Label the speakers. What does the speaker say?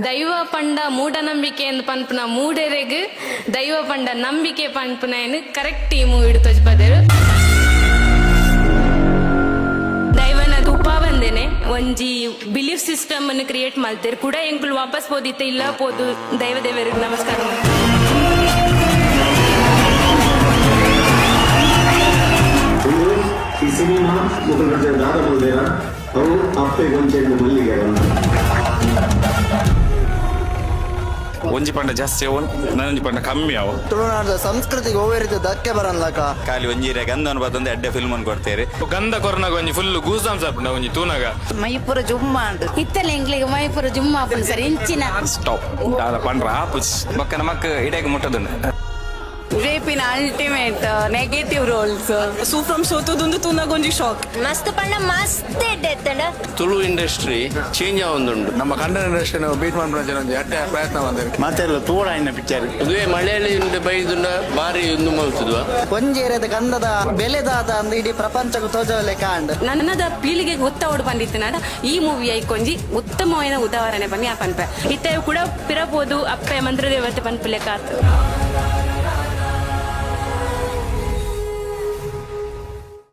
Speaker 1: ದೈವ ಪಂಡ ಮೂಢನಂಬಿಕೆ ಎಂದು ಪನ್ಪುನ ಮೂಡೆರೆಗ್ ದೈವ ಪಂಡ ನಂಬಿಕೆ ಪನ್ಪುನ ಏನು ಕರೆಕ್ಟ್ ಈ ಮೂವಿ ತೋಜ್ಪದೇರು. ದೈವನ ತುಪ್ಪ ಬಂದೇನೆ ಒಂಜಿ ಬಿಲೀಫ್ ಸಿಸ್ಟಮ್ ಅನ್ನು ಕ್ರಿಯೇಟ್ ಮಾಡ್ತೇರು ಕೂಡ ಎಂಕುಲು ವಾಪಸ್ ಪೋದಿತ್ತೆ ಇಲ್ಲ ಪೋದು ದೈವ ದೇವರಿಗೆ ನಮಸ್ಕಾರ.
Speaker 2: ಈ ಸಿನಿಮಾ ಮುಖಂಡ ದಾದಬೋದೇರ ಅವು ಅಪ್ಪೆ ಗೊಂಚೆಂಡು ಮಲ್ಲಿಗೆ
Speaker 3: ಒಂಜಿ ಪಂಡ ಜಾಸ್ತಿ ಅವು ನನೊಂಜಿ ಪಂಡ ಕಮ್ಮಿ ಅವು.
Speaker 4: ತುಳುನಾಡದ ಸಂಸ್ಕೃತಿಗೆ ಓವೇರಿದ ಧಕ್ಕೆ ಬರನ್ಲಕ
Speaker 3: ಖಾಲಿ ಒಂಜಿ ಗಂಧನ ಬತ್ತೊಂದು ಎಡ್ಡೆ ಫಿಲ್ಮ್ ಅನ್ನು ಕೊಡ್ತೇವೆ.
Speaker 5: ಗಂಧ ಕೊರನಾಗ ಒಂಜಿ ಫುಲ್ ಗೂಸಾಮ್ಸ್ ಆಪುಂಡ ಒಂಜಿ ತೂನಾಗ
Speaker 6: ಮೈಪುರ ಜುಮ್ಮ ಇತ್ತಲ್ಲ ಎಂಗ್ಲಿಗೆ ಮೈಪುರ ಜುಮ್ಮ ಆಪುಂಡು ಸರ್ ಇಂಚಿನ
Speaker 3: ಸ್ಟಾಪ್ ದಾದ ಪಂಡ್ರ ಆಪುಜ್ ಬೊಕ್ಕ ನಮಕ್ ಇಡೆಗ್ ಮುಟ್ಟದುಂಡು
Speaker 6: ರೇಪಿನ ಅಲ್ಟಿಮೇಟ್ ನೆಗೆಟಿವ್ ರೋಲ್ಸ್
Speaker 7: ಸೂಫ್ರಮ್ ಸೋತದೊಂದು ತೂನಾಗೊಂಜಿ ಶಾಕ್
Speaker 8: ಮಸ್ತ್ ಪಂಡ ಮಸ್ತ್ ಎಡ್ಡೆತ್ತಂಡ
Speaker 9: ತುಳು ಇಂಡಸ್ಟ್ರಿ ಚೇಂಜ್ ಆವೊಂದುಂಡು.
Speaker 4: ನಮ್ಮ ಕನ್ನಡ ಇಂಡಸ್ಟ್ರಿ ಬೀಟ್ ಮಾಡ್ಕೊಂಡು ಎಡ್ಡೆ ಪ್ರಯತ್ನ ಬಂದಿದೆ
Speaker 9: ಮತ್ತೆ ತೂಡ ಇನ್ನ ಪಿಕ್ಚರ್ ಇದುವೇ ಮಲಯಾಳಿ ಬೈದುಂಡ ಬಾರಿ ಒಂದು ಮಲ್ತದ್ವಾ
Speaker 4: ಕೊಂಜೇರದ ಗಂಧದ ಬೆಲೆದಾದ ಅಂದ್ ಇಡೀ ಪ್ರಪಂಚಕ್ಕೆ ತೋಜಲೆ ಕಾಂಡ್
Speaker 1: ನನ್ನದ ಪೀಳಿಗೆಗೆ ಗೊತ್ತವಡು ಬಂದಿತ್ತು ನಾಡ ಈ ಮೂವಿ ಐಕೊಂಜಿ ಉತ್ತಮವಾದ ಉದಾಹರಣೆ ಬನ್ನಿ ಆ ಪನ್ಪೆ ಇತ್ತೆ ಕೂಡ ಪಿರಬೋದು ಅಪ್ಪೆ ಮಂತ್ರದೇವತೆ ಪನ್ಪುಲೆಕ್ಕ ಆತು.